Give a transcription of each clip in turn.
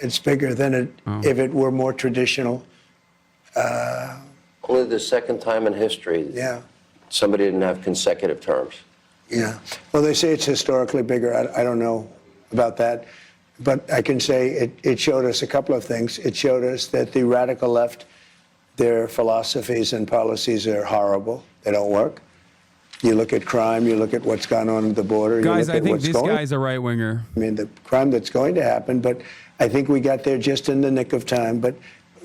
It's bigger than it if it were more traditional. Only the second time in history somebody didn't have consecutive terms. Yeah. Well, they say it's historically bigger. I don't know about that. But I can say it showed us a couple of things. It showed us that the radical left, their philosophies and policies are horrible. They don't work. You look at crime, you look at what's gone on at the border. Guys, you look I at think what's this going. guy's a right-winger. I mean, the crime that's going to happen, but I think we got there just in the nick of time. But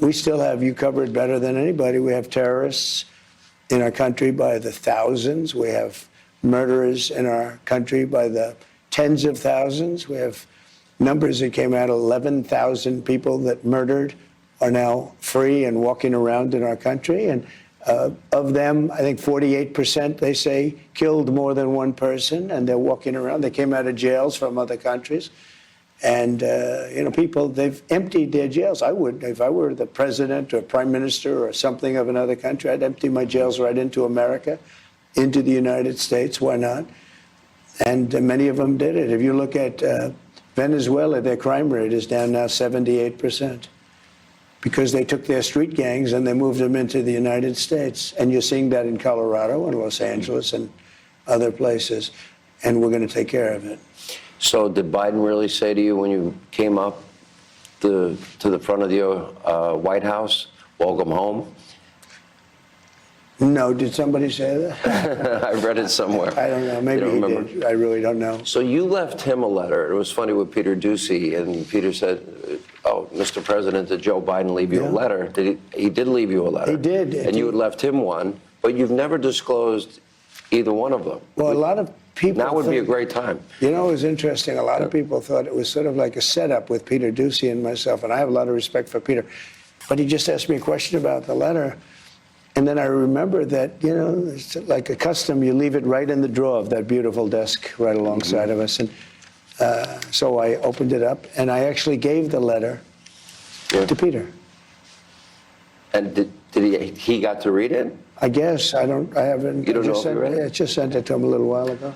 we still have you covered better than anybody. We have terrorists in our country by the thousands. We have murderers in our country by the tens of thousands. We have numbers that came out, 11,000 people that murdered are now free and walking around in our country. And of them, I think 48%, they say, killed more than one person, and they're walking around. They came out of jails from other countries. And, you know, people, they've emptied their jails. I would, if I were the president or prime minister or something of another country, I'd empty my jails right into America, into the United States. Why not? And many of them did it. If you look at Venezuela, their crime rate is down now 78%. Because they took their street gangs and they moved them into the United States. And you're seeing that in Colorado and Los Angeles and other places. And we're going to take care of it. So did Biden really say to you when you came up to the front of the White House, welcome home? No, did somebody say that? I read it somewhere. I don't know. Maybe he did. I really don't know. So you left him a letter. It was funny with Peter Doocy, and Peter said, "Oh, Mr. President, did Joe Biden leave you a letter?" He did leave you a letter. He did. And you had left him one, but you've never disclosed either one of them. Well, a lot of people. Now would be a great time. You know, it was interesting. A lot of people thought it was sort of like a setup with Peter Doocy and myself, and I have a lot of respect for Peter. But he just asked me a question about the letter. And then I remember that, you know, it's like a custom, you leave it right in the drawer of that beautiful desk right alongside of us. And so I opened it up, and I actually gave the letter to Peter. And did he got to read it? I guess. I haven't. You don't know if he read it? I just sent it to him a little while ago.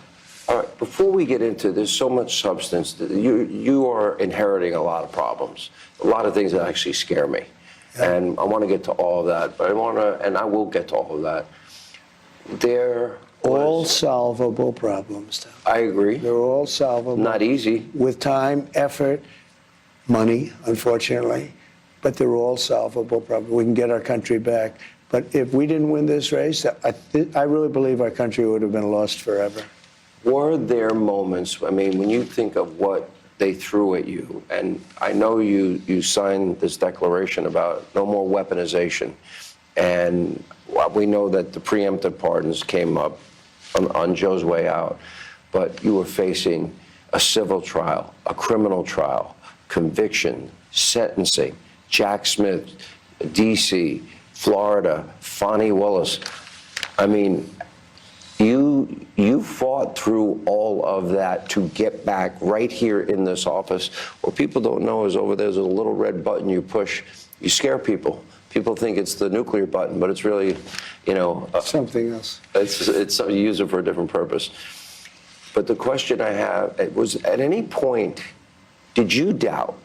All right, before we get into, there's so much substance. You are inheriting a lot of problems, a lot of things that actually scare me. Yeah. And I want to get to all of that, but I will get to all of that. All solvable problems, Tom. I agree. They're all solvable. Not easy. With time, effort, money, unfortunately, but they're all solvable problems. We can get our country back. But if we didn't win this race, I really believe our country would have been lost forever. Were there moments, I mean, when you think of what they threw at you, and I know you signed this declaration about no more weaponization, and we know that the preemptive pardons came up on Joe's way out, but you were facing a civil trial, a criminal trial, conviction, sentencing, Jack Smith, D.C., Florida, Fonnie Willis. I mean, you fought through all of that to get back right here in this office. What people don't know is over there's a little red button you push. You scare people. People think it's the nuclear button, but it's really, you know, something else. It's you use it for a different purpose. But the question I have was: at any point, did you doubt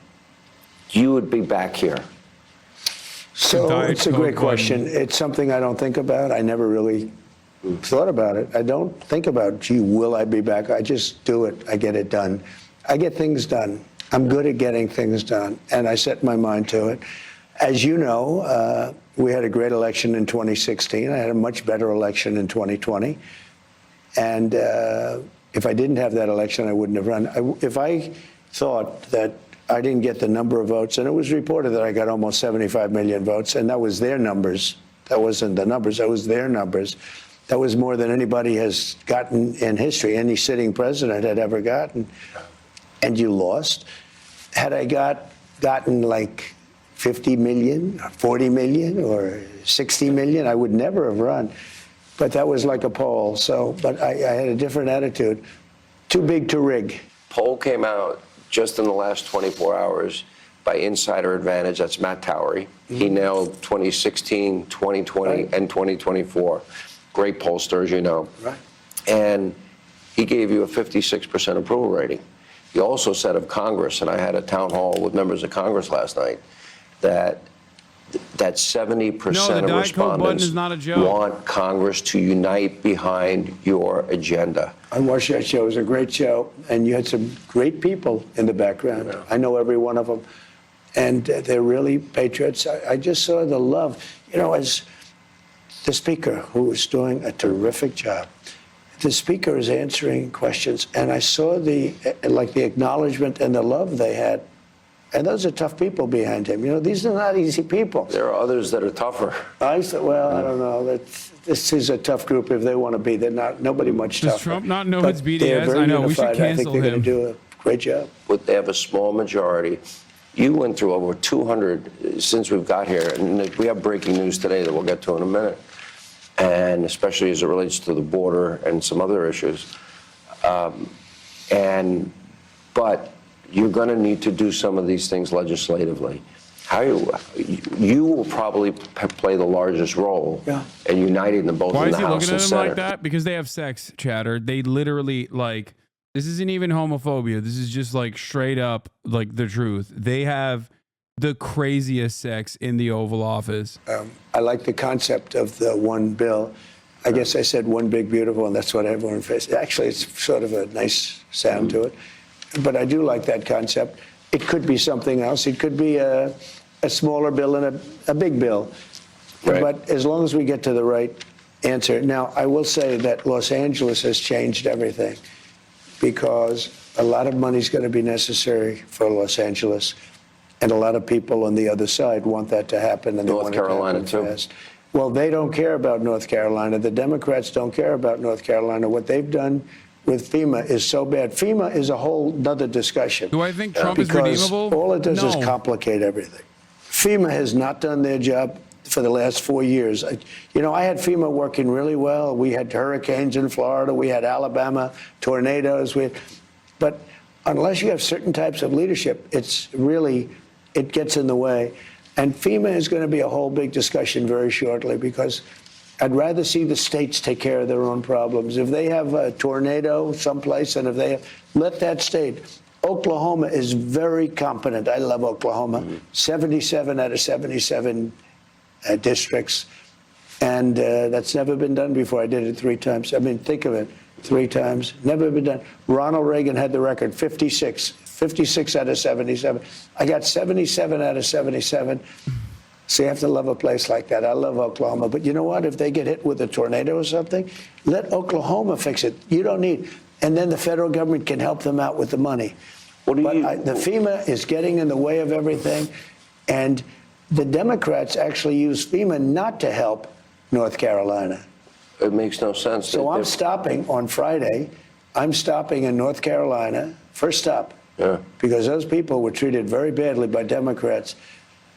you would be back here? So it's a great question. It's something I don't think about. I never really thought about it. I don't think about, gee, will I be back? I just do it. I get it done. I get things done. I'm good at getting things done, and I set my mind to it. As you know, we had a great election in 2016. I had a much better election in 2020. And if I didn't have that election, I wouldn't have run. If I thought that I didn't get the number of votes, and it was reported that I got almost 75 million votes, and that was their numbers. That wasn't the numbers, that was their numbers. That was more than anybody has gotten in history, any sitting president had ever gotten. And you lost. Had I gotten like 50 million, 40 million, or 60 million, I would never have run. But that was like a poll. So, but I had a different attitude. Too big to rig. Poll came out just in the last 24 hours by insider advantage. That's Matt Towery. Mm-hmm. He nailed 2016, 2020, and 2024. Great pollster, as you know. Right. And he gave you a 56% approval rating. he also said of Congress, and I had a town hall with members of Congress last night, that 70% of Diet Coke button is respondents not a joke. want Congress to unite behind your agenda. I watched that show. It was a great show, and you had some great people in the background. Yeah. I know every one of them, and they're really patriots. I just saw the love. You know, as the speaker, who was doing a terrific job, the speaker is answering questions, and I saw the acknowledgement and the love they had. And those are tough people behind him. You know, these are not easy people. There are others that are tougher. I said, well, I don't know. This is a tough group if they want to be. They're not, nobody much tougher. Does Trump not know But his they're BDS? very I know, we should unified. I think cancel they're him. going to do a great job. But they have a small majority. You went through over 200 since we've got here, and we have breaking news today that we'll get to in a minute, and especially as it relates to the border and some other issues. But you're going to need to do some of these things legislatively. You will probably play the largest role in uniting them both Why in is the he House looking and at him Senate. like that? Because they have sex, Chatter. They literally, like, this isn't even homophobia. This is just, like, straight up, like, the truth. They have the craziest sex in the Oval Office. I like the concept of the one bill. I guess I said one big beautiful, and that's what everyone faces. Actually, it's sort of a nice sound to it. But I do like that concept. It could be something else. It could be a smaller bill and a big bill. Right. But as long as we get to the right answer. Now, I will say that Los Angeles has changed everything because a lot of money is going to be necessary for Los Angeles. And a lot of people on the other side want that to happen. And North they want Carolina, it to happen too. fast. Well, they don't care about North Carolina. The Democrats don't care about North Carolina. What they've done with FEMA is so bad. FEMA is a whole nother discussion. Do I think Trump is Because redeemable? all it does is No. complicate everything. FEMA has not done their job for the last 4 years. You know, I had FEMA working really well. We had hurricanes in Florida. We had Alabama tornadoes. But unless you have certain types of leadership, it gets in the way. And FEMA is going to be a whole big discussion very shortly because I'd rather see the states take care of their own problems. If they have a tornado someplace and if they let that state, Oklahoma is very competent. I love Oklahoma. 77 out of 77 districts. And that's never been done before. I did it 3 times. I mean, think of it, 3 times. Never been done. Ronald Reagan had the record, 56 out of 77. I got 77 out of 77. So you have to love a place like that. I love Oklahoma. But you know what? If they get hit with a tornado or something, let Oklahoma fix it. You don't need. And then the federal government can help them out with the money. The FEMA is getting in the way of everything. And the Democrats actually use FEMA not to help North Carolina. It makes no sense. So I'm stopping on Friday. I'm stopping in North Carolina, first stop, because those people were treated very badly by Democrats.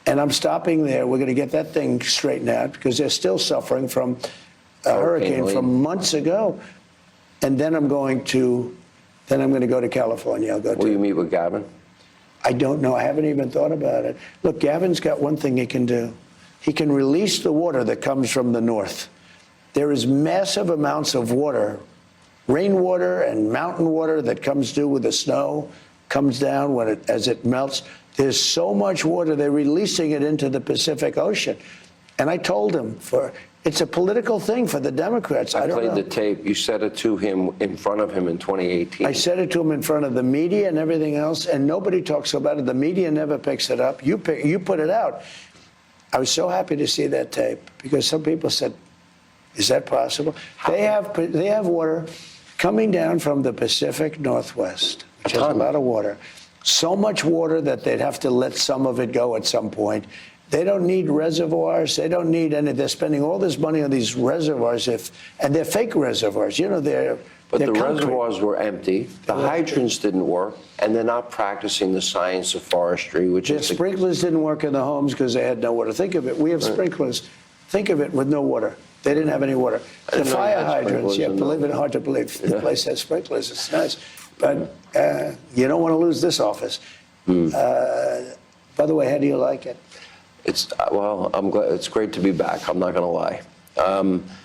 And I'm stopping there. We're going to get that thing straightened out because they're still suffering from a hurricane from months ago. And then I'm going to go to California. Will you meet with Gavin? I don't know. I haven't even thought about it. Look, Gavin's got one thing he can do. He can release the water that comes from the north. There is massive amounts of water, rainwater and mountain water that comes due with the snow, comes down as it melts. There's so much water, they're releasing it into the Pacific Ocean. And I told him, it's a political thing for the Democrats. I don't know. I played the tape. You said it to him in front of him in 2018. I said it to him in front of the media and everything else, and nobody talks about it. The media never picks it up. You put it out. I was so happy to see that tape because some people said, is that possible? They have water coming down from the Pacific Northwest, which has a lot of water. So much water that they'd have to let some of it go at some point. They don't need reservoirs. They don't need any. They're spending all this money on these reservoirs, and they're fake reservoirs. You know, But the reservoirs were empty. The hydrants didn't work, and they're not practicing the science of forestry, which is... The sprinklers didn't work in the homes because they had no water. Think of it. We have sprinklers. Think of it with no water. They didn't have any water. The fire hydrants, believe it, hard to believe. The place has sprinklers. It's nice. But you don't want to lose this office. By the way, how do you like it? Well, I'm glad. It's great to be back. I'm not going to lie.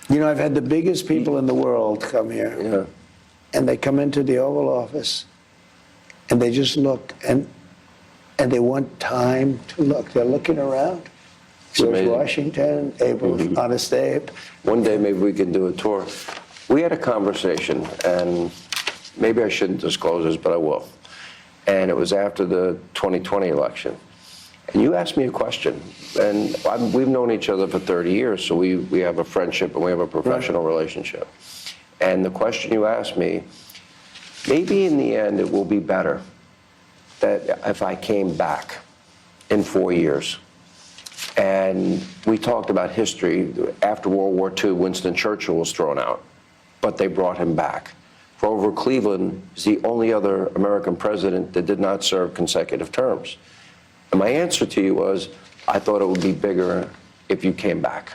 You know, I've had the biggest people in the world come here. Yeah. And they come into the Oval Office. and they just look, and they want time to look. They're looking around. George amazing. Washington, Abe, Honest Abe. One day maybe we can do a tour. We had a conversation, and maybe I shouldn't disclose this, but I will. And it was after the 2020 election. And you asked me a question, and we've known each other for 30 years, so we have a friendship and we have a professional relationship. And the question you asked me, maybe in the end it will be better that if I came back in 4 years. And we talked about history. After World War II, Winston Churchill was thrown out, but they brought him back. Grover Cleveland is the only other American president that did not serve consecutive terms. And my answer to you was, I thought it would be bigger if you came back.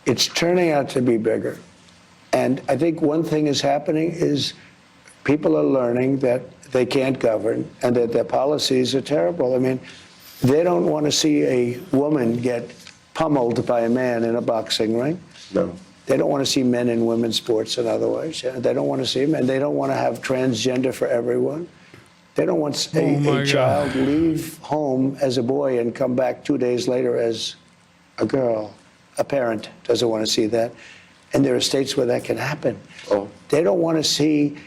It's turning out to be bigger. And I think one thing is happening is people are learning that they can't govern and that their policies are terrible. I mean, they don't want to see a woman get pummeled by a man in a boxing ring. No. They don't want to see men in women's sports in other ways. They don't want to see them, and they don't want to have transgender for everyone. They don't want a child leave home as a boy and come back 2 days later as a girl. A parent doesn't want to see that. And there are states where that can happen. Oh. They don't want to see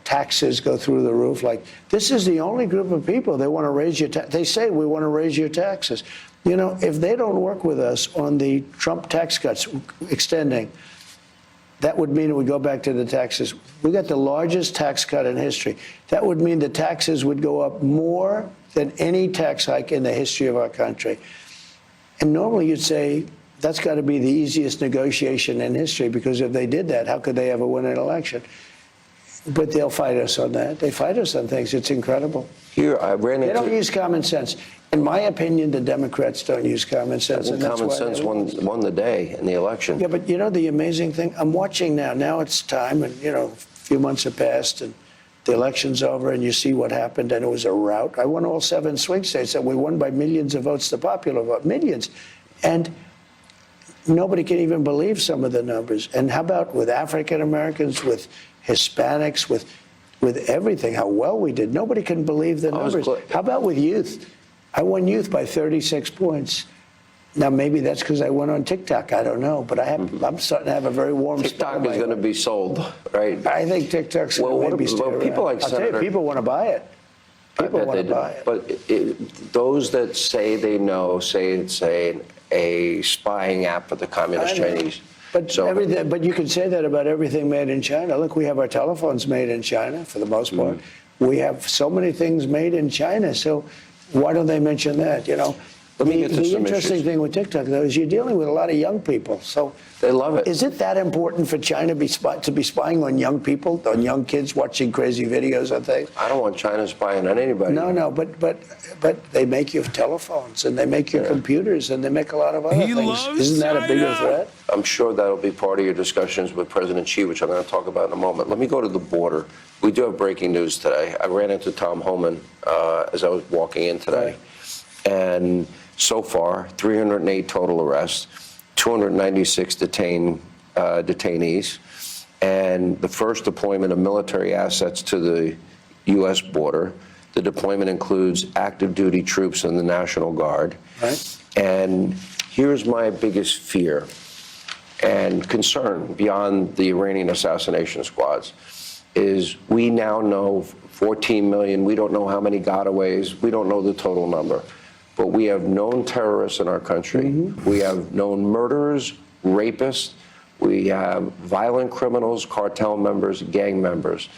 taxes go through the roof. Like, this is the only group of people they want to raise your taxes. They say, we want to raise your taxes. You know, if they don't work with us on the Trump tax cuts extending, that would mean it would go back to the taxes. We got the largest tax cut in history. That would mean the taxes would go up more than any tax hike in the history of our country. And normally you'd say, that's got to be the easiest negotiation in history, because if they did that, how could they ever win an election? But they'll fight us on that. They fight us on things. It's incredible. Here, I ran into... They don't use common sense. In my opinion, the Democrats don't use common sense. And common sense won the day in the election. Yeah, but you know the amazing thing? I'm watching now. Now it's time, and, you know, a few months have passed, and the election's over, and you see what happened, and it was a rout. I won all 7 swing states, and we won by millions of votes, the popular vote, millions. And nobody can even believe some of the numbers. And how about with African Americans, with Hispanics, with everything, how well we did? Nobody can believe the numbers. How about with youth? I won youth by 36 points. Now, maybe that's because I went on TikTok. I don't know. But I'm starting to have a very warm spot. TikTok is going to be sold, right? I think TikTok's going to maybe stay around. People like I'll tell you, people want to buy it. People want to buy it. But those that say they know say it's a spying app for the communist Chinese. But you can say that about everything made in China. Look, we have our telephones made in China for the most part. We have so many things made in China. So why don't they mention that? You know, Let me get to the some interesting issues. thing with TikTok, though, is you're dealing with a lot of young people. So They love it. Is it that important for China to be spying on young people, on young kids watching crazy videos and things? I don't want China spying on anybody. No, but they make your telephones, and they make your computers, and they make a lot of other things. Isn't that a bigger threat? I'm sure that'll be part of your discussions with President Xi, which I'm going to talk about in a moment. Let me go to the border. We do have breaking news today. I ran into Tom Homan as I was walking in today. And so far, 308 total arrests, 296 detainees, and the first deployment of military assets to the U.S. border. The deployment includes active duty troops in the National Guard. Right. And here's my biggest fear and concern beyond the Iranian assassination squads is we now know 14 million. We don't know how many gotaways. We don't know the total number. But we have known terrorists in our country. We have known murderers, rapists. We have violent criminals, cartel members, gang members.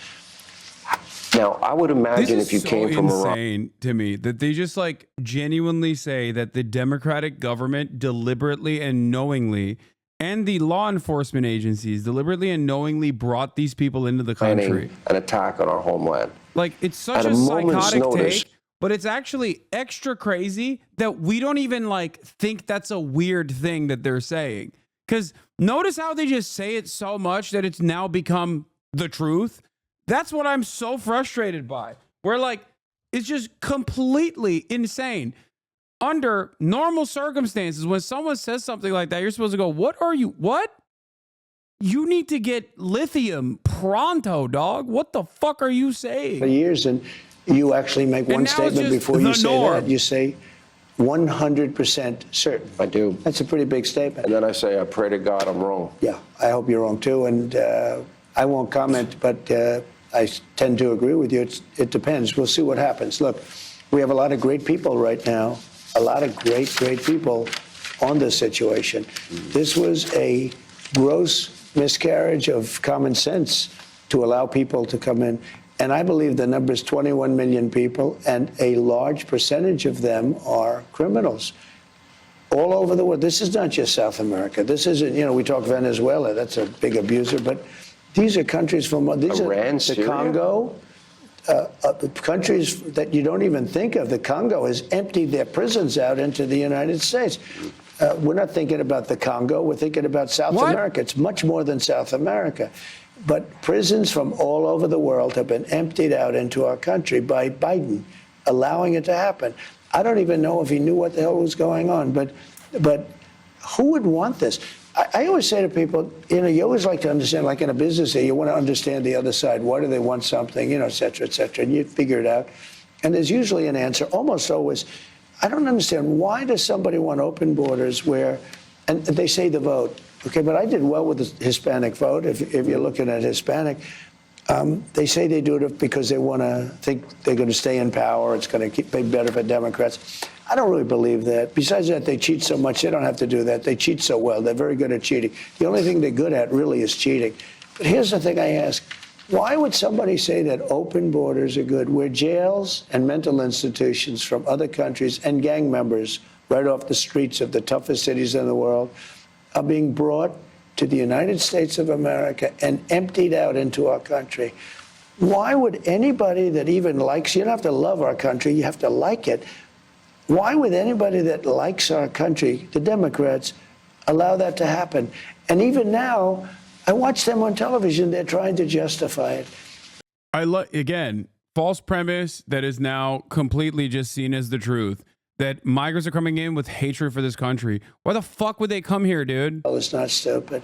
Now, I would imagine if you came from Iran. This is so insane to me that they just like genuinely say that the Democratic government deliberately and knowingly, and the law enforcement agencies deliberately and knowingly brought these people into the country. An attack on our homeland. Like, it's such a psychotic take, but it's actually extra crazy that we don't even like think that's a weird thing that they're saying. Because notice how they just say it so much that it's now become the truth. That's what I'm so frustrated by. Where like, it's just completely insane. Under normal circumstances, when someone says something like that, you're supposed to go, what? You need to get lithium pronto, dog. What the fuck are you saying? For years, and you actually make one now it's statement just before you the say norm. that. You say 100% certain. I do. That's a pretty big statement. And then I say, I pray to God I'm wrong. Yeah, I hope you're wrong too, and I won't comment, but I tend to agree with you. It depends. We'll see what happens. Look, we have a lot of great people right now, a lot of great people on this situation. This was a gross miscarriage of common sense to allow people to come in. And I believe the number is 21 million people, and a large percentage of them are criminals. All over the world. This is not just South America. This isn't, we talk Venezuela, that's a big abuser, but these are countries from, these Iran, are the Syria? Congo, countries that you don't even think of. The Congo has emptied their prisons out into the United States. We're not thinking about the Congo, we're thinking about South America. It's much more than South America. But prisons from all over the world have been emptied out into our country by Biden, allowing it to happen. I don't even know if he knew what the hell was going on, but who would want this? I always say to people, you always like to understand, like in a business here, you want to understand the other side. Why do they want something, et cetera, and you figure it out. And there's usually an answer, almost always. I don't understand, why does somebody want open borders where, and they say the vote, okay, but I did well with the Hispanic vote, if you're looking at Hispanic. They say they do it because they want to think they're going to stay in power. It's going to be better for Democrats. I don't really believe that. Besides that, they cheat so much. They don't have to do that. They cheat so well. They're very good at cheating. The only thing they're good at really is cheating. But here's the thing I ask. Why would somebody say that open borders are good, where jails and mental institutions from other countries and gang members right off the streets of the toughest cities in the world are being brought to the United States of America and emptied out into our country? Why would anybody that even likes, you don't have to love our country, you have to like it. Why would anybody that likes our country, the Democrats, allow that to happen? And even now, I watch them on television, they're trying to justify it. Again, false premise that is now completely just seen as the truth. That migrants are coming in with hatred for this country. Why the fuck would they come here, dude? Well, it's not stupid.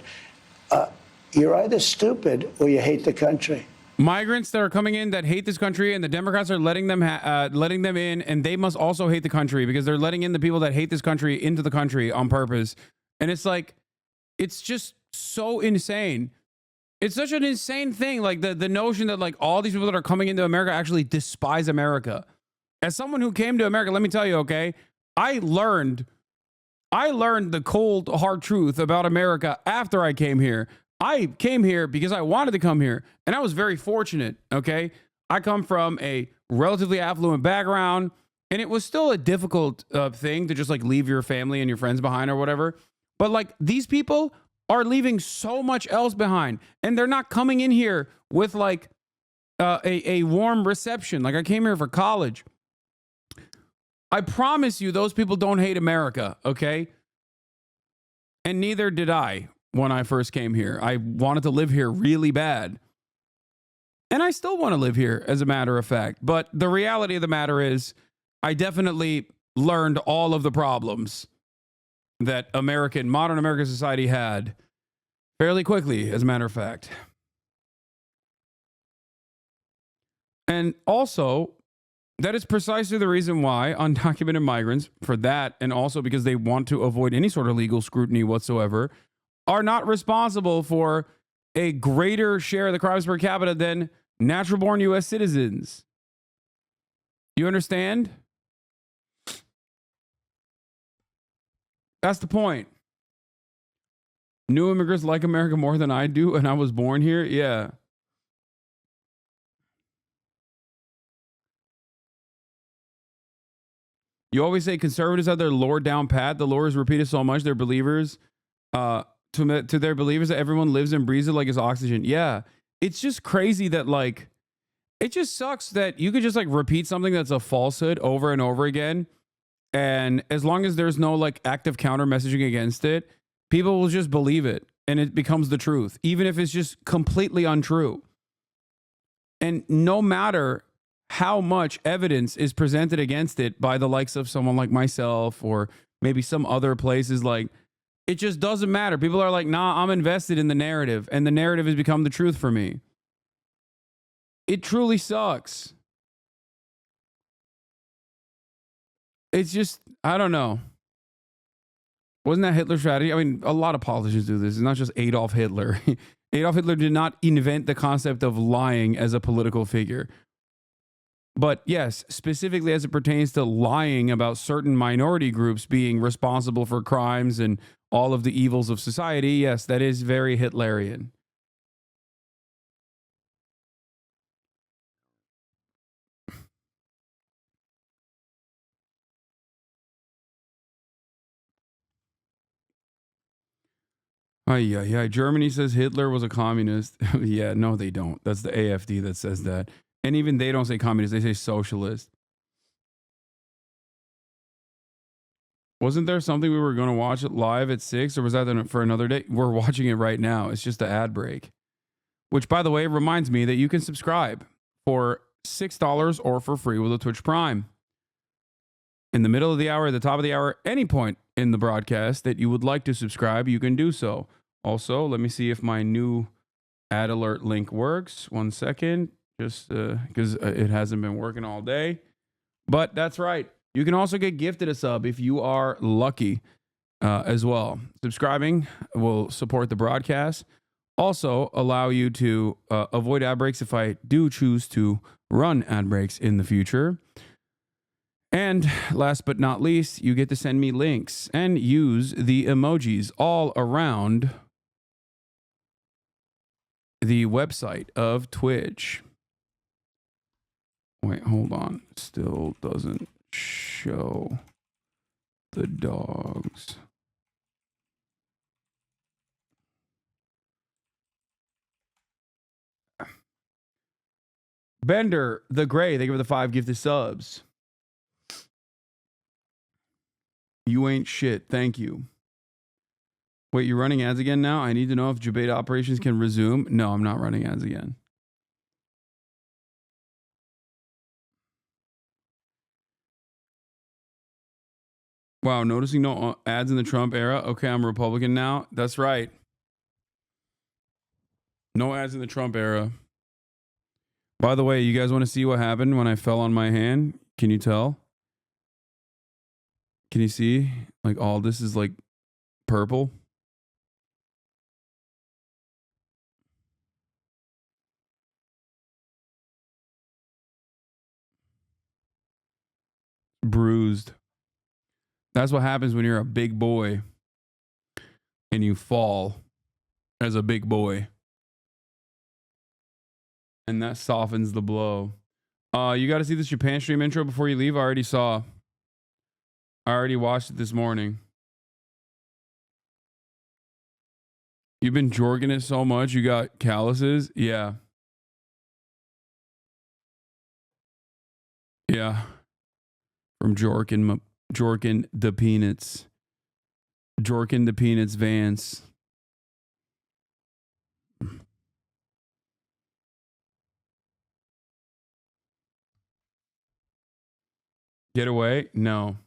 You're either stupid or you hate the country. Migrants that are coming in that hate this country, and the Democrats are letting them in, and they must also hate the country because they're letting in the people that hate this country into the country on purpose. And it's like, it's just so insane. It's such an insane thing. Like the notion that like all these people that are coming into America actually despise America. As someone who came to America, let me tell you, okay, I learned the cold, hard truth about America after I came here. I came here because I wanted to come here, and I was very fortunate, okay? I come from a relatively affluent background, and it was still a difficult thing to just like leave your family and your friends behind or whatever. But like these people are leaving so much else behind, and they're not coming in here with like a warm reception. Like I came here for college. I promise you those people don't hate America, okay? And neither did I when I first came here. I wanted to live here really bad. And I still want to live here, as a matter of fact. But the reality of the matter is, I definitely learned all of the problems that modern American society had fairly quickly, as a matter of fact. And also, that is precisely the reason why undocumented migrants, for that, and also because they want to avoid any sort of legal scrutiny whatsoever, are not responsible for a greater share of the crimes per capita than natural-born U.S. citizens. You understand? That's the point. New immigrants like America more than I do, and I was born here? Yeah. You always say conservatives have their lore down pat. The lore is repeated so much, their believers, to their believers, that everyone lives and breathes it like it's oxygen. Yeah. It's just crazy that like, it just sucks that you could just like repeat something that's a falsehood over and over again. And as long as there's no like active counter messaging against it, people will just believe it and it becomes the truth, even if it's just completely untrue. And no matter how much evidence is presented against it by the likes of someone like myself or maybe some other places, like It just doesn't matter. People are like, nah, I'm invested in the narrative, and the narrative has become the truth for me. It truly sucks. It's just, I don't know. Wasn't that Hitler's strategy? I mean, a lot of politicians do this. It's not just Adolf Hitler. Adolf Hitler did not invent the concept of lying as a political figure. But yes, specifically as it pertains to lying about certain minority groups being responsible for crimes and all of the evils of society, yes, that is very Hitlerian. Germany says Hitler was a communist. Yeah, no, they don't. That's the AfD that says that. And even they don't say communist, they say socialist. Wasn't there something we were going to watch it live at 6, or was that for another day? We're watching it right now. It's just an ad break. Which, by the way, reminds me that you can subscribe for $6 or for free with a Twitch Prime. In the middle of the hour, at the top of the hour, any point in the broadcast that you would like to subscribe, you can do so. Also, let me see if my new ad alert link works. 1 second, just because it hasn't been working all day. But that's right. You can also get gifted a sub if you are lucky as well. Subscribing will support the broadcast. Also allow you to avoid ad breaks if I do choose to run ad breaks in the future. And last but not least, you get to send me links and use the emojis all around the website of Twitch. Wait, hold on. Still doesn't show the dogs. Bender the Gray, thank you for the 5 gifted subs. You ain't shit. Thank you. Wait, you're running ads again now? I need to know if debate operations can resume. No, I'm not running ads again. Wow, noticing no ads in the Trump era. Okay, I'm a Republican now. That's right. No ads in the Trump era. By the way, you guys want to see what happened when I fell on my hand? Can you tell? Can you see? Like all this is like purple. Bruised. That's what happens when you're a big boy and you fall as a big boy. And that softens the blow. You got to see this Japan stream intro before you leave. I already saw. I already watched it this morning. You've been jorking it so much, you got calluses? Yeah. Yeah. From Jorkin the Peanuts. Jorkin the Peanuts Vance. Get away? No.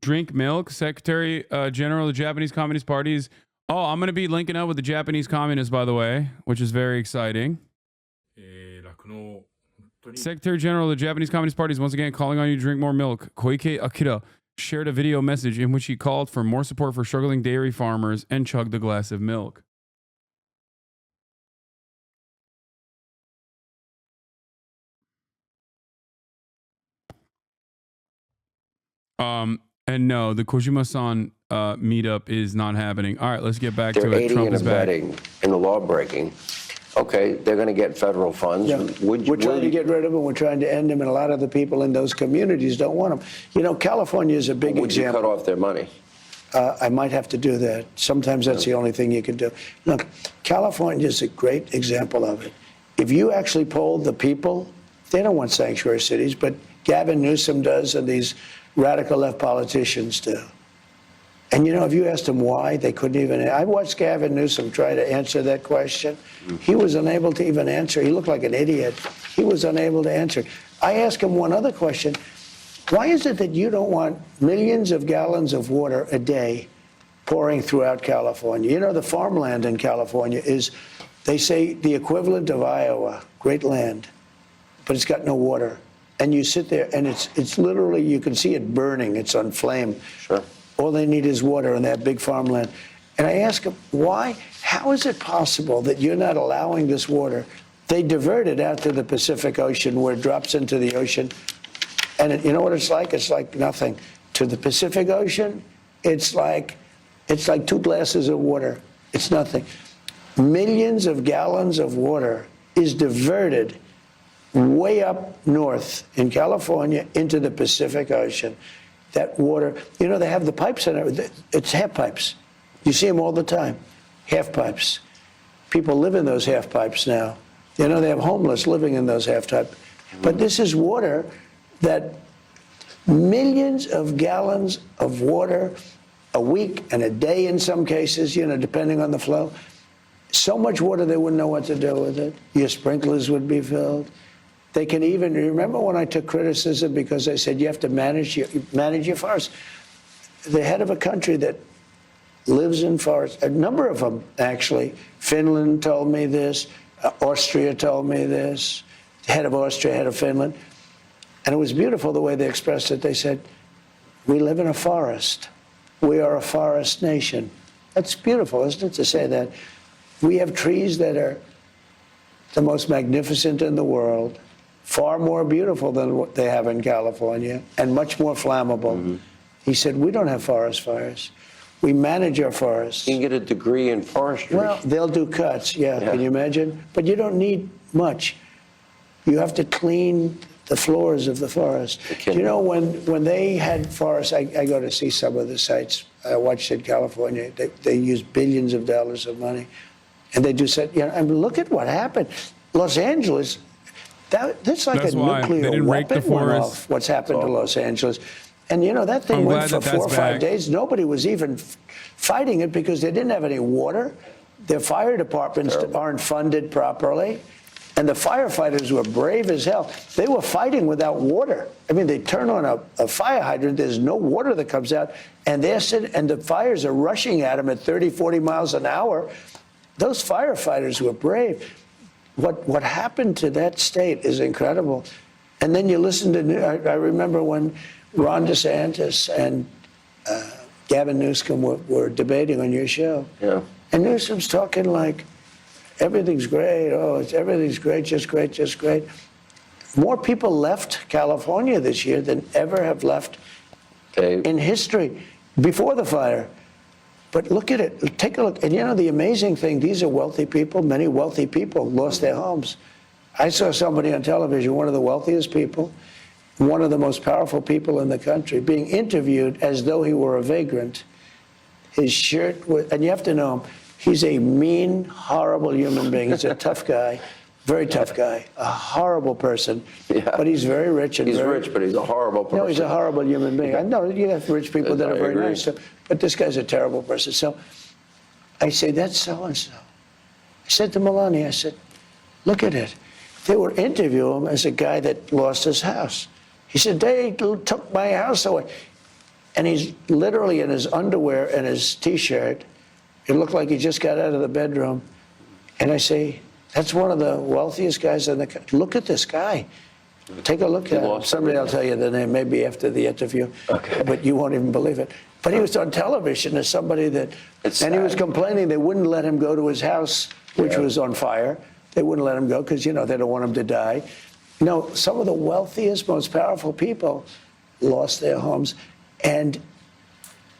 Drink milk. Secretary General of the Japanese Communist Party is... Oh, I'm going to be linking up with the Japanese communists, by the way, which is very exciting. Secretary General of the Japanese Communist Party is once again calling on you to drink more milk. Koike Akira shared a video message in which he called for more support for struggling dairy farmers and chugged a glass of milk. And no, the Kojima-san meetup is not happening. All right, let's get back to it. They're aiding Trump and is back. abetting in the law breaking. Okay, they're going to get federal funds. Yeah. We're trying to get rid of them. We're trying to end them, and a lot of the people in those communities don't want them. You know, California is a big Would you example. cut off their money? I might have to do that. Sometimes that's the only thing you can do. Look, California is a great example of it. If you actually polled the people, they don't want sanctuary cities, but Gavin Newsom does, and these radical left politicians do. And, you know, if you asked them why, they couldn't even. I watched Gavin Newsom try to answer that question. He was unable to even answer. He looked like an idiot. He was unable to answer. I asked him one other question. Why is it that you don't want millions of gallons of water a day pouring throughout California? You know, the farmland in California is, they say, the equivalent of Iowa, great land, but it's got no water. And you sit there, and it's literally, you can see it burning. It's on flame. Sure. All they need is water in that big farmland. And I ask them, why? How is it possible that you're not allowing this water? They divert it out to the Pacific Ocean, where it drops into the ocean. And you know what it's like? It's like nothing. To the Pacific Ocean, it's like 2 glasses of water. It's nothing. Millions of gallons of water is diverted way up north in California into the Pacific Ocean. That water, you know, they have the pipes in it. It's half pipes. You see them all the time, half pipes. People live in those half pipes now. You know, they have homeless living in those half pipes. But this is water that millions of gallons of water a week and a day in some cases, you know, depending on the flow. So much water they wouldn't know what to do with it. Your sprinklers would be filled. They can even, remember when I took criticism because I said you have to manage your forests? The head of a country that lives in forests, a number of them actually, Finland told me this, Austria told me this, the head of Austria, head of Finland. And it was beautiful the way they expressed it. They said, we live in a forest. We are a forest nation. That's beautiful, isn't it, to say that? We have trees that are the most magnificent in the world, far more beautiful than what they have in California, and much more flammable. Mm-hmm. He said, we don't have forest fires. We manage our forests. You can get a degree in forestry. Well, they'll do cuts, yeah. Can you imagine? But you don't need much. You have to clean the floors of the forest. You know, when they had forests, I go to see some of the sites I watched in California. They use billions of dollars of money. And they do say, you know, I mean, look at what happened. Los Angeles, that's like a nuclear weapon went off, what's happened to Los Angeles. And, you know, that thing went for 4 or 5 days. Nobody was even fighting it because they didn't have any water. Their fire departments aren't funded properly. And the firefighters were brave as hell. They were fighting without water. I mean, they turn on a fire hydrant, there's no water that comes out, and they're sitting, and the fires are rushing at them at 30, 40 miles an hour. Those firefighters were brave. What happened to that state is incredible. And then you listen to, I remember when Ron DeSantis and Gavin Newsom were debating on your show. Yeah. And Newsom's talking like, everything's great, everything's great, just great, just great. More people left California this year than ever have left in history before the fire. But look at it, take a look. And you know, the amazing thing, these are wealthy people. Many wealthy people lost their homes. I saw somebody on television, one of the wealthiest people, one of the most powerful people in the country, being interviewed as though he were a vagrant. His shirt was, and you have to know him, he's a mean, horrible human being. He's a tough guy, very tough guy, a horrible person. Yeah. But he's very rich. And he's rich, but he's a horrible person. No, he's a horrible human being. I know you have rich people that are very nice, but this guy's a terrible person. So I say, that's so-and-so. I said to Melania, I said, look at it. They were interviewing him as a guy that lost his house. He said, they took my house away. And he's literally in his underwear and his T-shirt. It looked like he just got out of the bedroom. And I say, that's one of the wealthiest guys in the country. Look at this guy. Take a look at him. Somebody will tell you the name maybe after the interview. Okay. But you won't even believe it. But he was on television as somebody that, and he was complaining they wouldn't let him go to his house, which was on fire. They wouldn't let him go because, you know, they don't want him to die. You know, some of the wealthiest, most powerful people lost their homes. And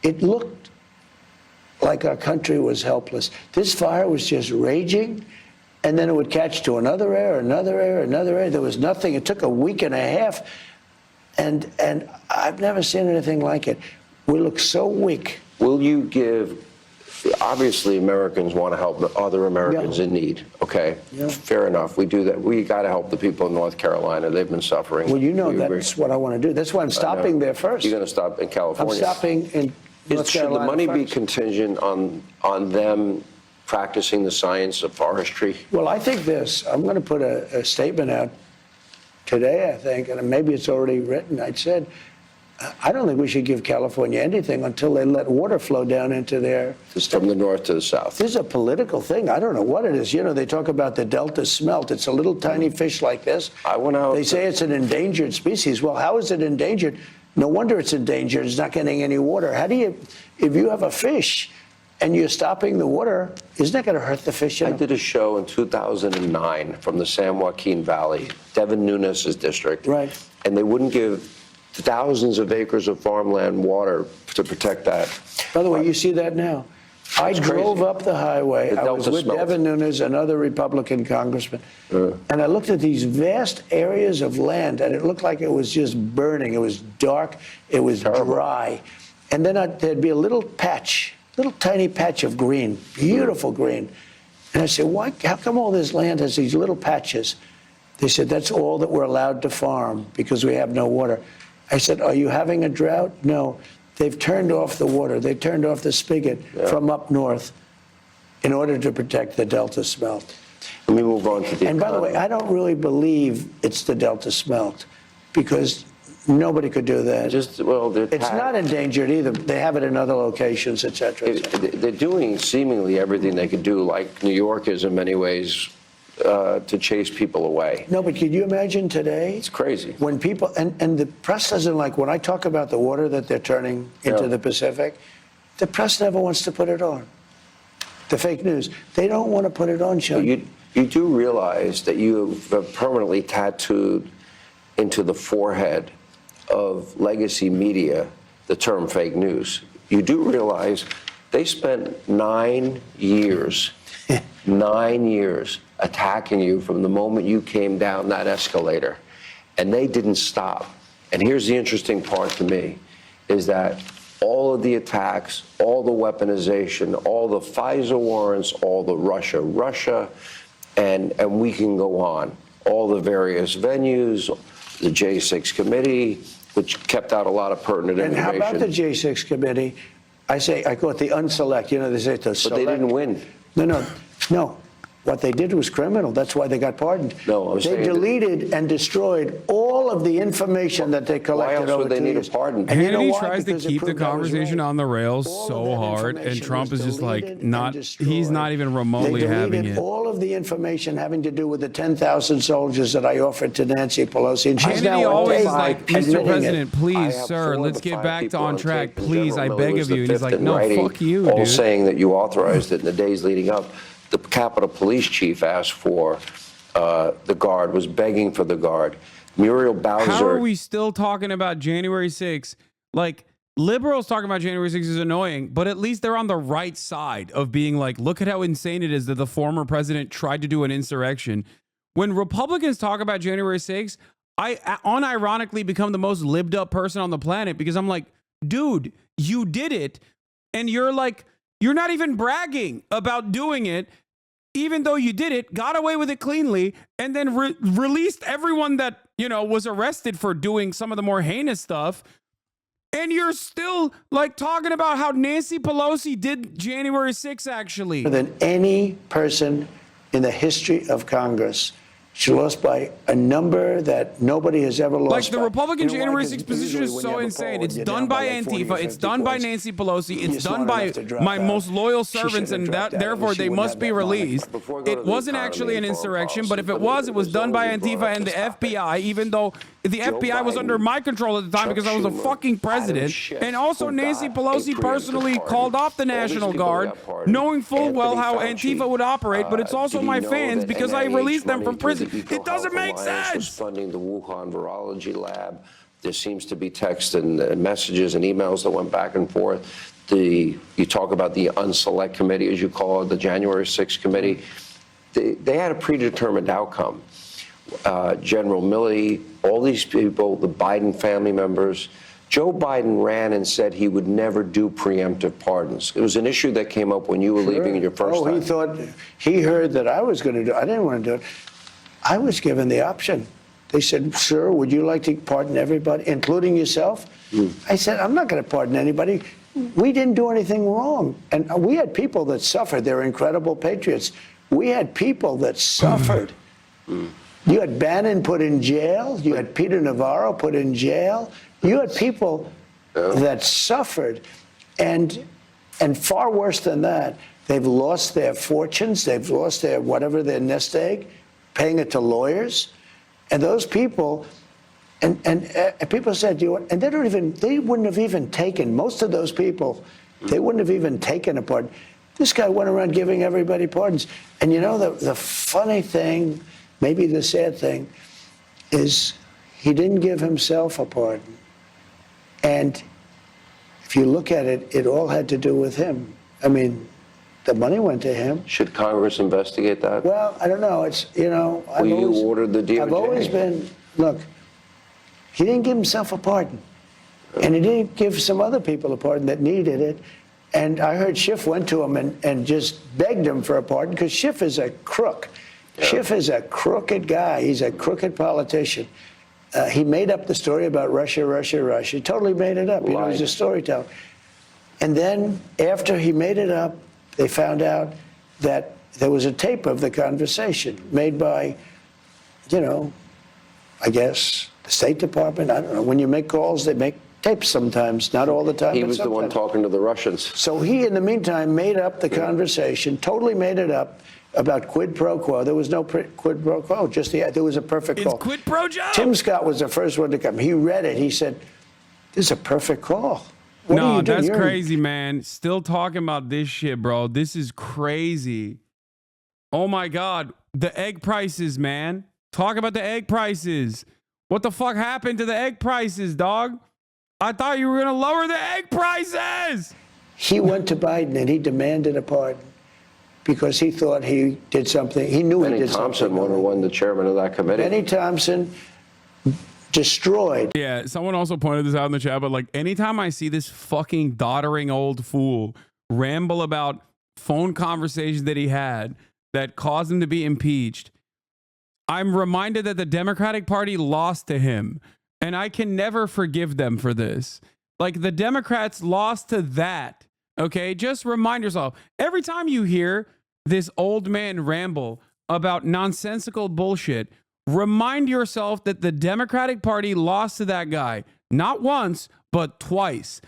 it looked like our country was helpless. This fire was just raging, and then it would catch to another air, another air, another air. There was nothing. It took a week and a half, and I've never seen anything like it. We look so weak. Will you give, obviously Americans want to help the other Americans in need, okay? Yeah. Fair enough, we do that. We got to help the people in North Carolina. They've been suffering. Well, you know, that's what I want to do. That's why I'm stopping there first. You're going to stop in California? I'm stopping in North Carolina. Should the money be contingent on them practicing the science of forestry? Well, I think this. I'm going to put a statement out today, I think, and maybe it's already written. I said, I don't think we should give California anything until they let water flow down into their... It's from the north to the south. This is a political thing. I don't know what it is. You know, they talk about the Delta smelt. It's a little tiny fish like this. I went out. They say it's an endangered species. Well, how is it endangered? No wonder it's endangered. It's not getting any water. How do you, if you have a fish and you're stopping the water, isn't that going to hurt the fish? I did a show in 2009 from the San Joaquin Valley, Devin Nunes' district. Right. And they wouldn't give thousands of acres of farmland water to protect that. By the way, you see that now. I drove up the highway. I was with Devin Nunes, another Republican congressman, and I looked at these vast areas of land, and it looked like it was just burning. It was dark. It was dry. And then there'd be a little patch, little tiny patch of green, beautiful green. And I said, why? How come all this land has these little patches? They said, that's all that we're allowed to farm because we have no water. I said, are you having a drought? No. They've turned off the water. They turned off the spigot from up north in order to protect the Delta smelt. Let me move on to the And by the way, I don't really believe it's the Delta smelt because nobody could do that. It's not endangered either. They have it in other locations, et cetera, et cetera. They're doing seemingly everything they could do, like New York is in many ways, to chase people away. No, but could you imagine today? It's crazy. When people, and the press doesn't like, when I talk about the water that they're turning into the Pacific, the press never wants to put it on. The fake news. They don't want to put it on, Sean. You do realize that you have permanently tattooed into the forehead of legacy media the term fake news. You do realize they spent 9 years, 9 years attacking you from the moment you came down that escalator, and they didn't stop. And here's the interesting part to me, is that all of the attacks, all the weaponization, all the FISA warrants, all the Russia, and we can go on, all the various venues, the J6 committee, which kept out a lot of pertinent information. And how about the J6 committee? I call it the unselect. You know, they say the select. But they didn't win. No. What they did was criminal. That's why they got pardoned. No, I was saying they deleted and destroyed all of the information that they collected. Why else would they need a pardon? And Hannity tries to keep the conversation on the rails so hard, and Trump is just like he's not even remotely having it. All of the information having to do with the 10,000 soldiers that I offered to Nancy Pelosi, and she's now Hannity always admitting like, Mr. it. President, please, sir, let's get back to on track, please, I beg of you. And he's like, no, fuck you, all dude. saying that you authorized it in the days leading up. The Capitol Police Chief asked for the guard, was begging for the guard. Muriel Bowser. How are we still talking about January 6th? Like, liberals talking about January 6th is annoying, but at least they're on the right side of being like, look at how insane it is that the former president tried to do an insurrection. When Republicans talk about January 6th, I unironically become the most libbed up person on the planet because I'm like, dude, you did it. And you're like, you're not even bragging about doing it. Even though you did it, got away with it cleanly, and then released everyone that, you know, was arrested for doing some of the more heinous stuff. And you're still like talking about how Nancy Pelosi did January 6th, actually. More than any person in the history of Congress. She lost by a number that nobody has ever lost. Like the by. Republican You know January why? 6th 'Cause position is usually when so you have a insane. poll, It's you're done down by like 40 Antifa. or It's 50 done by points. Nancy Pelosi. You're It's done smart by enough to drop my out. most loyal She shouldn't servants, have and dropped out. therefore She they wouldn't must have be that money. released. Before I go to It the wasn't economy actually an and foreign insurrection, but if policy, it was, it was done by as long as you Antifa brought and the up this FBI, even though the FBI was Biden, under my control at the time Chuck because I was a Schumer, fucking president. Adam Schiff, And also who Nancy got a Pelosi preemptive personally pardon. called off the All these National people Guard, got pardoned. knowing full well how Anthony Fauci, Antifa would operate, but it's also did he my know fans that because I NIH released them money from through the prison. Eco It doesn't Health make Alliance was sense. funding the Wuhan virology lab. There seems to be text and messages and emails that went back and forth. You talk about the unselect committee, as you call it, the January 6th committee. They had a predetermined outcome. General Milley, all these people, the Biden family members. Joe Biden ran and said he would never do preemptive pardons. It was an issue that came up when you were leaving your first time. He heard that I was going to do it. I didn't want to do it. I was given the option. They said, sir, would you like to pardon everybody, including yourself? I said, I'm not going to pardon anybody. We didn't do anything wrong. And we had people that suffered. They're incredible patriots. We had people that suffered. You had Bannon put in jail. You had Peter Navarro put in jail. You had people that suffered, and far worse than that, they've lost their fortunes, they've lost their whatever, their nest egg, paying it to lawyers, and those people, and people said, and they wouldn't have even taken, most of those people, they wouldn't have even taken a pardon. This guy went around giving everybody pardons. And you know, the funny thing, maybe the sad thing, is he didn't give himself a pardon. And if you look at it, it all had to do with him. I mean, the money went to him. Should Congress investigate that? Well, I don't know. It's, you know, Well, you ordered the DOJ. I've always been, look, he didn't give himself a pardon. And he didn't give some other people a pardon that needed it. And I heard Schiff went to him and just begged him for a pardon, because Schiff is a crook. Yeah. Schiff is a crooked guy. He's a crooked politician. He made up the story about Russia, Russia, Russia. He totally made it up. You know, he's a storyteller. And then after he made it up, they found out that there was a tape of the conversation made by, you know, I guess, the State Department. I don't know. When you make calls, they make tapes sometimes, not all the time. He was the one talking to the Russians. So he, in the meantime, made up the conversation, totally made it up about quid pro quo. There was no quid pro quo, just there was a perfect call. It's quid pro Joe. Tim Scott was the first one to come. He read it. He said, "This is a perfect call." What no, are you doing? that's crazy, man. Still talking about this shit, bro. This is crazy. Oh my God. The egg prices, man. Talk about the egg prices. What the fuck happened to the egg prices, dog? I thought you were going to lower the egg prices. He went to Biden and he demanded a pardon because he thought he did something. He knew he did something. Benny Thompson won the chairman of that committee. Benny Thompson destroyed. Yeah, someone also pointed this out in the chat, but like anytime I see this fucking doddering old fool ramble about phone conversations that he had that caused him to be impeached, I'm reminded that the Democratic Party lost to him. And I can never forgive them for this. Like, the Democrats lost to that. Okay, just remind yourself, every time you hear this old man ramble about nonsensical bullshit, remind yourself that the Democratic Party lost to that guy. Not once, but twice.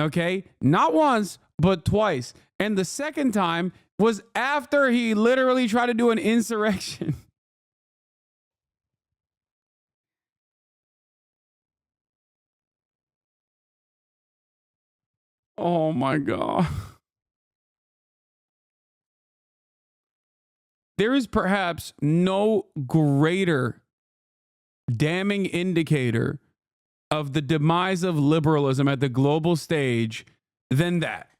Okay, not once, but twice. And the second time was after he literally tried to do an insurrection. Oh my God. There is perhaps no greater damning indicator of the demise of liberalism at the global stage than that.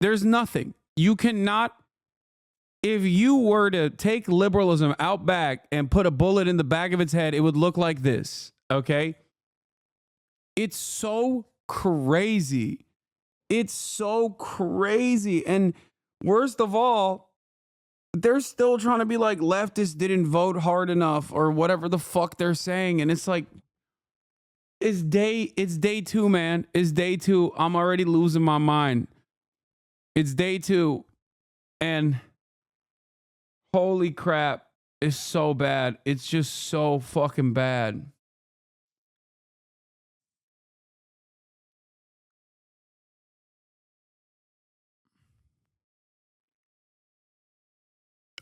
There's nothing. You cannot, if you were to take liberalism out back and put a bullet in the back of its head, it would look like this, okay? It's so crazy. It's so crazy. And worst of all, they're still trying to be like leftists didn't vote hard enough or whatever the fuck they're saying. And it's like, it's day two, man. It's day two. I'm already losing my mind. It's day two. And holy crap, it's so bad. It's just so fucking bad.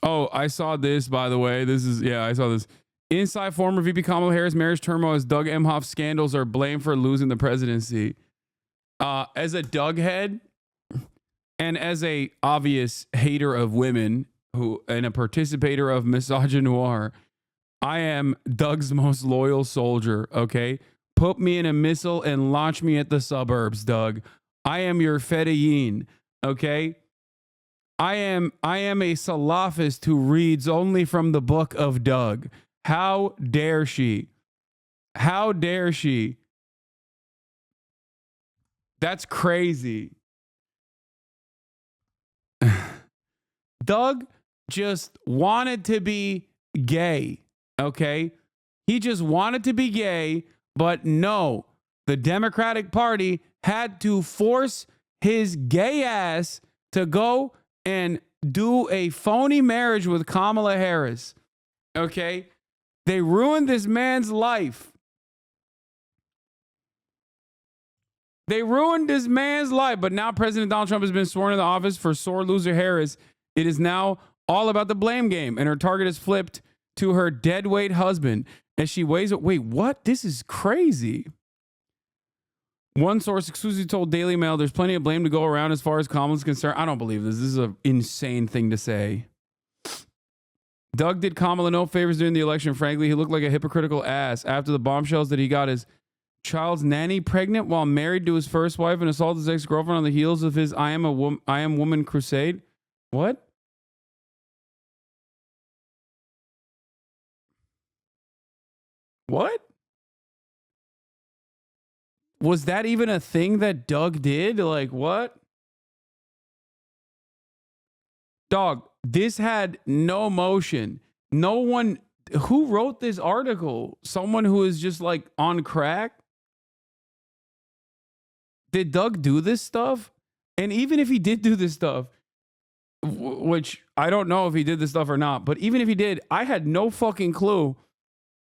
Oh, I saw this, by the way. I saw this. Inside former VP Kamala Harris marriage turmoil as Doug Emhoff scandals are blamed for losing the presidency. As a Doug head and as a obvious hater of women and a participator of misogynoir, I am Doug's most loyal soldier, okay? Put me in a missile and launch me at the suburbs, Doug. I am your Fedayeen, okay? I am a Salafist who reads only from the book of Doug. How dare she? How dare she? That's crazy. Doug just wanted to be gay, okay? He just wanted to be gay, but no, the Democratic Party had to force his gay ass to go and do a phony marriage with Kamala Harris. Okay? They ruined this man's life. They ruined this man's life, but now President Donald Trump has been sworn into office for sore loser Harris. It is now all about the blame game, and her target is flipped to her deadweight husband as she weighs it. Wait, what? This is crazy. One source exclusively told Daily Mail there's plenty of blame to go around as far as Kamala's concerned. I don't believe this. This is an insane thing to say. Doug did Kamala no favors during the election. Frankly, he looked like a hypocritical ass after the bombshells that he got his child's nanny pregnant while married to his first wife and assaulted his ex-girlfriend on the heels of his I am woman crusade. What? What? Was that even a thing that Doug did? Like, what? Dog, this had no motion. No one, who wrote this article? Someone who is just like on crack? Did Doug do this stuff? And even if he did do this stuff, which I don't know if he did this stuff or not, but even if he did, I had no fucking clue.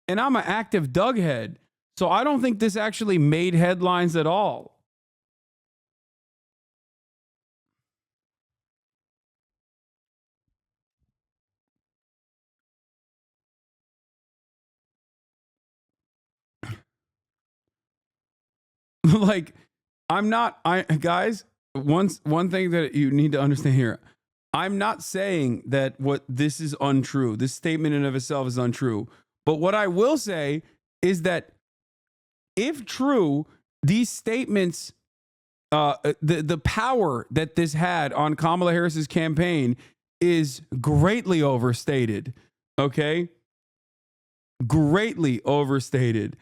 And I'm an active Doug head. So I don't think this actually made headlines at all. Like, guys, one thing that you need to understand here. I'm not saying that what this is untrue. This statement in of itself is untrue. But what I will say is that if true, these statements, the power that this had on Kamala Harris's campaign is greatly overstated. Okay? Greatly overstated.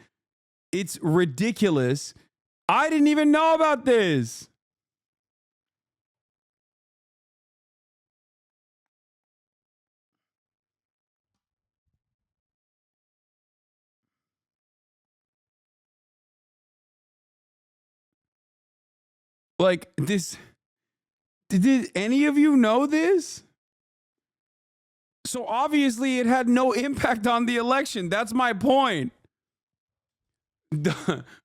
It's ridiculous. I didn't even know about this. Like this, did any of you know this? So obviously it had no impact on the election. That's my point.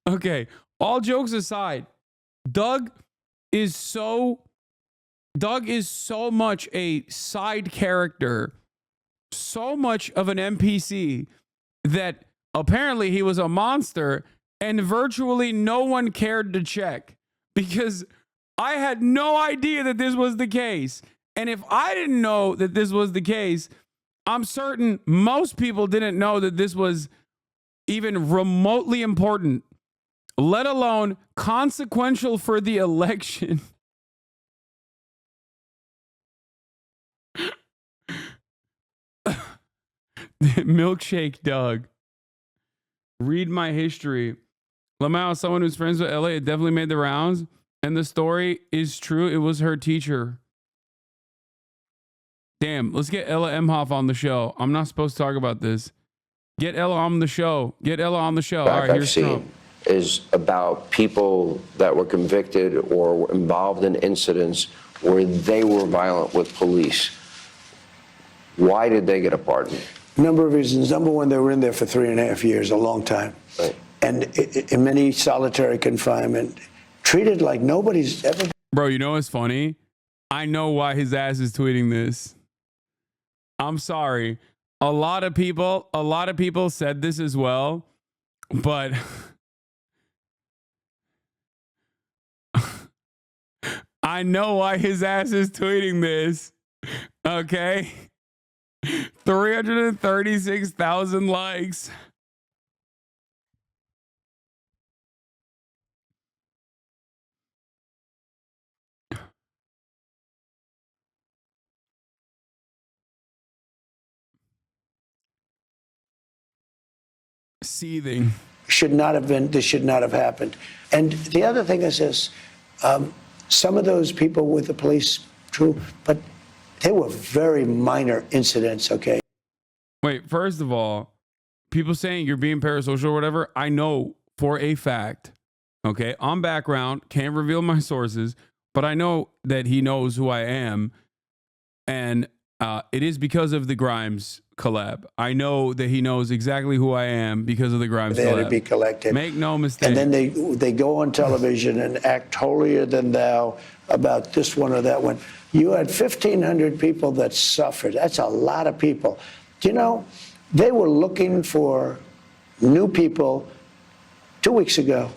Okay, all jokes aside, Doug is so much a side character, so much of an NPC that apparently he was a monster and virtually no one cared to check. Because I had no idea that this was the case. And if I didn't know that this was the case, I'm certain most people didn't know that this was even remotely important, let alone consequential for the election. Milkshake Doug. Read my history. Lamau, someone who's friends with LA, it definitely made the rounds. And the story is true. It was her teacher. Damn, let's get Ella Emhoff on the show. I'm not supposed to talk about this. Get Ella on the show. Get Ella on the show. All right, I've seen is about people that were convicted or were involved in incidents where they were violent with police. Why did they get a pardon? A number of reasons. Number one, they were in there for 3.5 years, a long time. Right. And in many solitary confinement, treated like nobody's ever. Bro, you know what's funny? I know why his ass is tweeting this. I'm sorry. A lot of people said this as well, but I know why his ass is tweeting this. Okay? 336,000 likes. Seething. Should not have been, this should not have happened. And the other thing is this, some of those people with the police, true, but they were very minor incidents, okay? Wait, first of all, people saying you're being parasocial or whatever, I know for a fact, okay, on background, can't reveal my sources, but I know that he knows who I am. And It is because of the Grimes collab. I know that he knows exactly who I am because of the Grimes They collab. had to be collected. Make no mistake. And then they go on television and act holier than thou about this one or that one. You had 1,500 people that suffered. That's a lot of people. Do you know, they were looking for new people 2 weeks ago.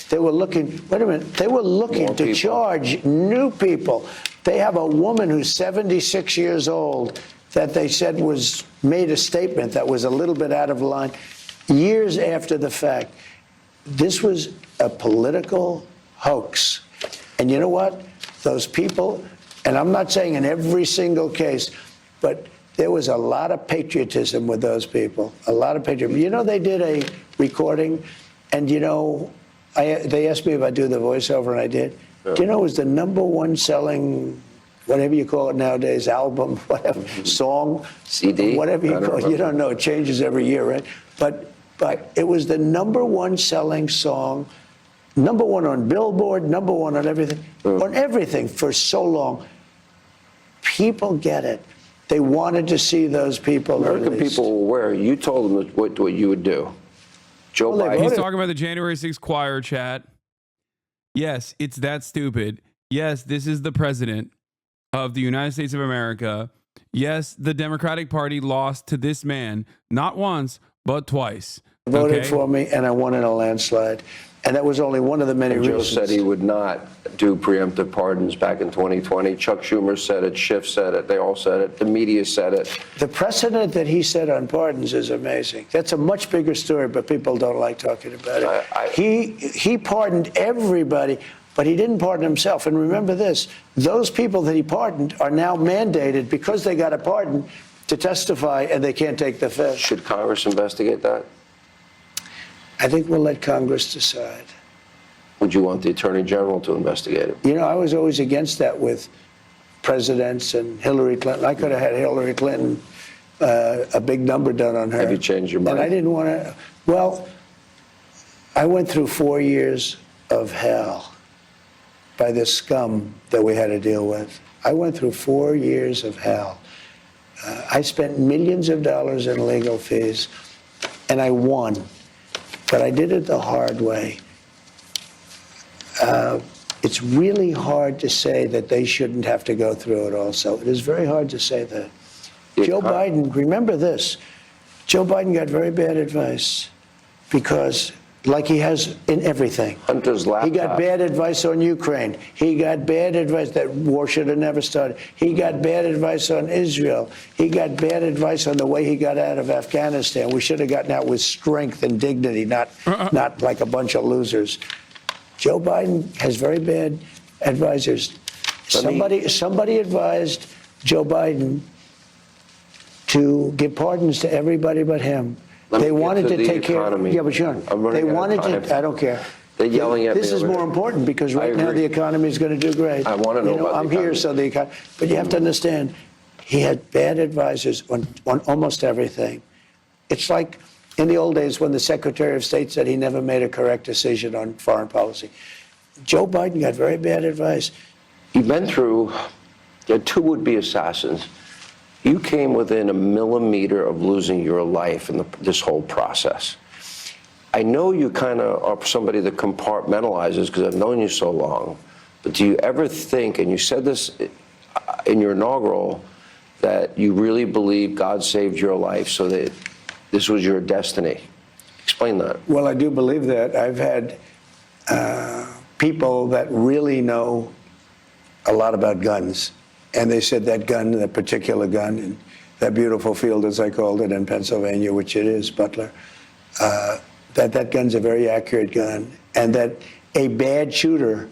They were looking, wait a minute, they were looking to charge new people. They have a woman who's 76 years old that they said made a statement that was a little bit out of line years after the fact. This was a political hoax. And you know what? Those people, and I'm not saying in every single case, but there was a lot of patriotism with those people, a lot of patriotism. You know, they did a recording, and you know, they asked me if I do the voiceover, and I did. Do you know it was the #1 selling, whatever you call it nowadays, album, whatever, song, CD, whatever you call it. You don't know, it changes every year, right? But it was the #1 selling song, #1 on Billboard, #1 on everything for so long. People get it. They wanted to see those people. American people were aware. You told them what you would do. Joe Biden. He's talking about the January 6th choir chat. Yes, it's that stupid. Yes, this is the president of the United States of America. Yes, the Democratic Party lost to this man, not once, but twice. Voted for me, and I won in a landslide. And that was only one of the many reasons. Joe said he would not do preemptive pardons back in 2020. Chuck Schumer said it. Schiff said it. They all said it. The media said it. The precedent that he set on pardons is amazing. That's a much bigger story, but people don't like talking about it. He pardoned everybody, but he didn't pardon himself. And remember this, those people that he pardoned are now mandated, because they got a pardon, to testify, and they can't take the fifth. Should Congress investigate that? I think we'll let Congress decide. Would you want the Attorney General to investigate it? You know, I was always against that with presidents and Hillary Clinton. I could have had Hillary Clinton, a big number done on her. Have you changed your mind? And I didn't want to. Well, I went through 4 years of hell by this scum that we had to deal with. I went through 4 years of hell. I spent millions of dollars in legal fees, and I won. But I did it the hard way. It's really hard to say that they shouldn't have to go through it also. It is very hard to say that. Joe Biden, remember this, Joe Biden got very bad advice because, like he has in everything. Hunter's laptop. He got bad advice on Ukraine. He got bad advice that war should have never started. He got bad advice on Israel. He got bad advice on the way he got out of Afghanistan. We should have gotten out with strength and dignity, not like a bunch of losers. Joe Biden has very bad advisors. Somebody advised Joe Biden to give pardons to everybody but him. They wanted to take care of. Yeah, but Sean, they wanted to. I don't care. They're yelling at me. This is more important because right now the economy is going to do great. I want to know about I'm here, so the economy. But you have to understand, he had bad advisors on almost everything. It's like in the old days when the Secretary of State said he never made a correct decision on foreign policy. Joe Biden got very bad advice. You've been through two would-be assassins. You came within a millimeter of losing your life in this whole process. I know you kind of are somebody that compartmentalizes because I've known you so long, but do you ever think, and you said this in your inaugural, that you really believe God saved your life so that this was your destiny? Explain that. Well, I do believe that. I've had people that really know a lot about guns. And they said that gun, that particular gun, in that beautiful field, as I called it, in Pennsylvania, which it is, Butler, that gun's a very accurate gun, and that a bad shooter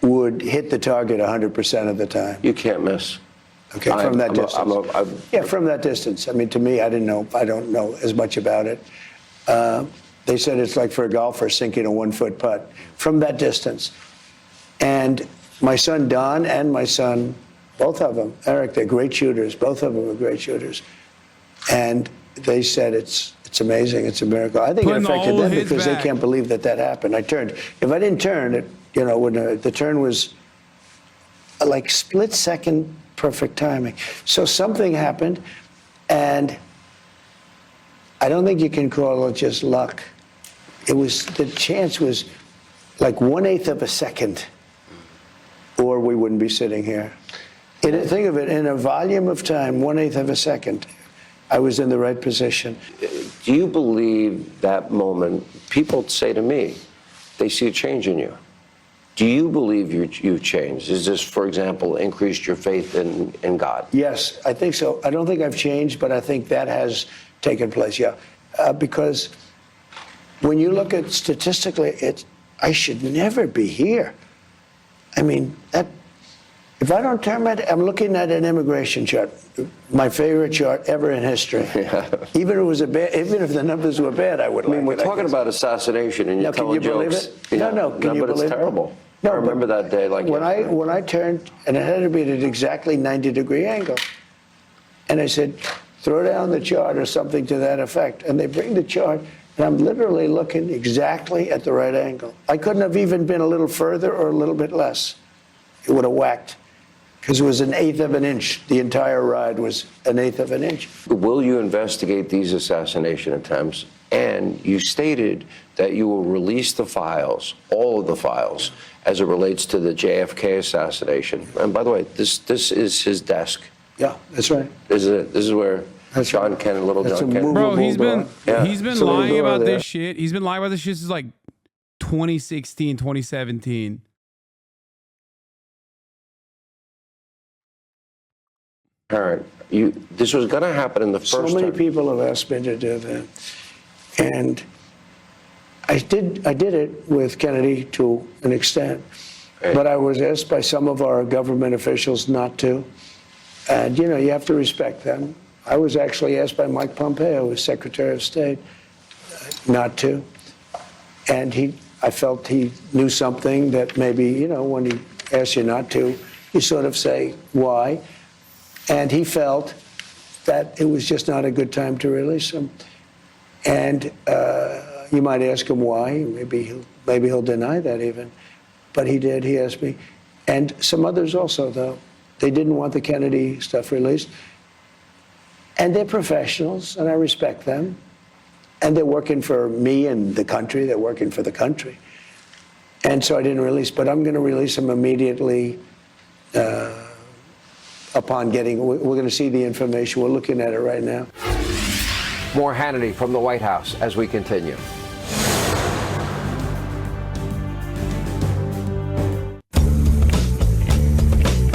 would hit the target 100% of the time. You can't miss. Okay, from that distance. Yeah, from that distance. I mean, to me, I don't know as much about it. They said it's like for a golfer sinking a 1-foot putt from that distance. And my son Don and my son, both of them, Eric, they're great shooters. Both of them are great shooters. And they said it's amazing, it's a miracle. I think it affected them because they can't believe that happened. I turned. If I didn't turn, when the turn was like split second perfect timing. So something happened, and I don't think you can call it just luck. The chance was like 1/8 of a second, or we wouldn't be sitting here. Think of it, in a volume of time, 1/8 of a second, I was in the right position. Do you believe that moment, people say to me, they see a change in you. Do you believe you've changed? Is this, for example, increased your faith in God? Yes, I think so. I don't think I've changed, but I think that has taken place, yeah. Because when you look at statistically, I should never be here. I mean, if I don't turn I'm looking at an immigration chart, my favorite chart ever in history. Yeah. Even if the numbers were bad, I would. I mean, we're talking about assassination, and you're telling jokes. No, can you but believe it's terrible. No, I remember that day like when I turned, and it had to be at an exactly 90-degree angle, and I said, throw down the chart or something to that effect, and they bring the chart, and I'm literally looking exactly at the right angle. I couldn't have even been a little further or a little bit less. It would have whacked, because it was 1/8 of an inch. The entire ride was 1/8 of an inch. Will you investigate these assassination attempts? And you stated that you will release the files, all of the files, as it relates to the JFK assassination. And by the way, this is his desk. Yeah, that's right. This is where That's John right. Kennedy, little That's John a Kennedy. Bro, he's been So lying we'll go about there. this shit. He's been lying about this shit since like 2016, 2017. Parent, this was going to happen in the first So many term. people have asked me to do that. And I did it with Kennedy to an extent. Right. But I was asked by some of our government officials not to. And, you have to respect them. I was actually asked by Mike Pompeo, who's Secretary of State, not to. And I felt he knew something that maybe, when he asks you not to, you sort of say, why? And he felt that it was just not a good time to release him. And you might ask him why. Maybe he'll deny that even. But he did. He asked me. And some others also, though. They didn't want the Kennedy stuff released. And they're professionals, and I respect them. And they're working for me and the country. They're working for the country. And so I didn't release. But I'm going to release them immediately upon we're going to see the information. We're looking at it right now. More Hannity from the White House as we continue.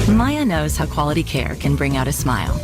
Maya knows how quality care can bring out a smile.